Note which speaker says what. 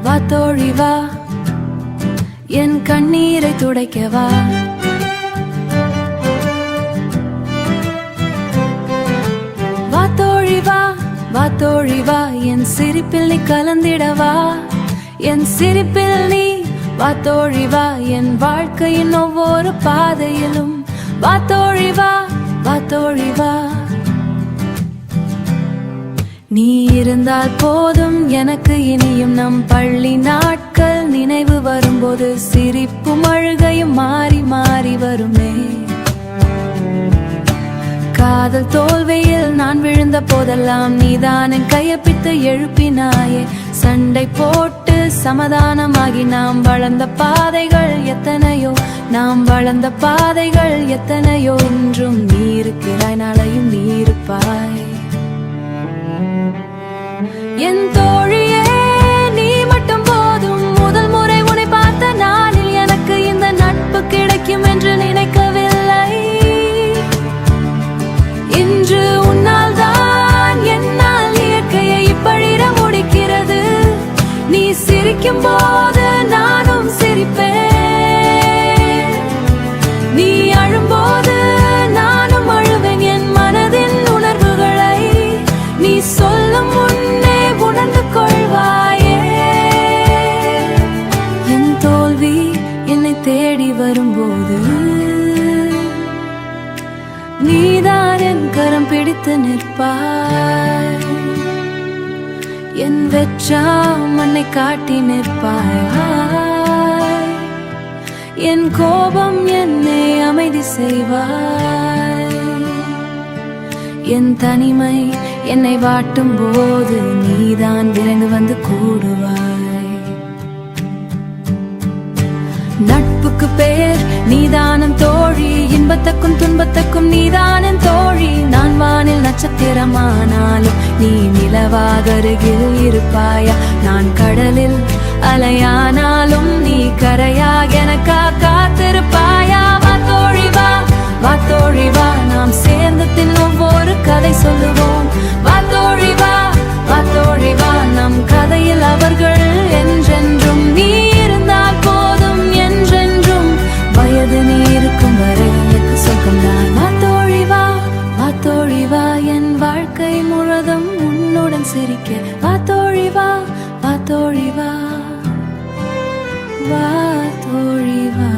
Speaker 1: வா தோழி வா, என் கண்ணீரை துடைக்கவா. வா தோழி வா, வா தோழி வா, என் சிரிப்பில் நீ கலந்திடவா. என் சிரிப்பில் நீ வா தோழி வா, என் வாழ்க்கையின் ஒவ்வொரு பாதையிலும் வா தோழி வா, வா தோழி வா. நீ இருந்தால் போதும் எனக்கு இனியும் நம் பள்ளி நாட்கள் நினைவு வரும்போது சிரிப்பும் அழுகையும் மாறி மாறி வருமே. காதல் தோல்வியில் நான் விழுந்த போதெல்லாம் நீதான் என் கையப்பித்து எழுப்பினாயே. சண்டை போட்டு சமாதானமாகி நாம் வளர்ந்த பாதைகள் எத்தனையோ, நாம் வளர்ந்த பாதைகள் எத்தனையோ. இன்றும் நீ இருக்கிறாய், நாளையும் நீ இருப்பாய். என் தோழியே நீ மட்டும் போதும், முதல் முறை உன்னை பார்த்த நாளில் எனக்கு இந்த நட்பு கிடைக்கும் என்று நினைக்கவில்லை. இன்று உன்னால் தான் என்னால் இயற்கையை இப்படிட முடிக்கிறது. நீ சிரிக்கும் போது நானும் சிரிப்பேன், நீ அழும்போது நானும் அழுவேன். என் மனதின் உணர்வுகளை நீ சொல்லும் முன்னே உணர்ந்து கொள்வாயே. என் தோல்வி என்னை தேடி வரும்போது நீதான் என் கரம் பிடித்து நிற்பாய். என் வெற்றாம் மண்ணை காட்டி நிற்பாய். என் கோபம் என்னை அமைதி செய்வாய். என் தனிமை என்னை வாட்டும் போது நீதான் விரைந்து வந்து கூடுவாய். நட்புக்கு பேர் நீதானன் தோழி, இன்பத்துக்கும் துன்பத்துக்கும் நீதானன் தோழி. நான் வானில் நட்சத்திரமானாலும் நீ நிலவாக அருகில் இருப்பாயா. நான் கடலில் அலையானாலும் நீ கரையாக எனக்கா காத்திருப்பாயா. வா தோழி வா, வா தோழி வா, நாம் சேர்ந்து தின்னும் ஒரு கதை சொல்லுவோம். வா தோழி வா, வா தோழி வா, நம் கதையில் அவர்கள் என்றென்றும் நீ இருந்தால் போதும். என்றென்றும் வயது நீ இருக்கும் வரை எனக்கு சொர்க்கம்தான். வா தோழி வா, வா தோழி வா, என் வாழ்க்கை முழுதும் உன்னுடன் சிரிக்க. வா தோழி வா, வா தோழி வா, வா தோழி வா.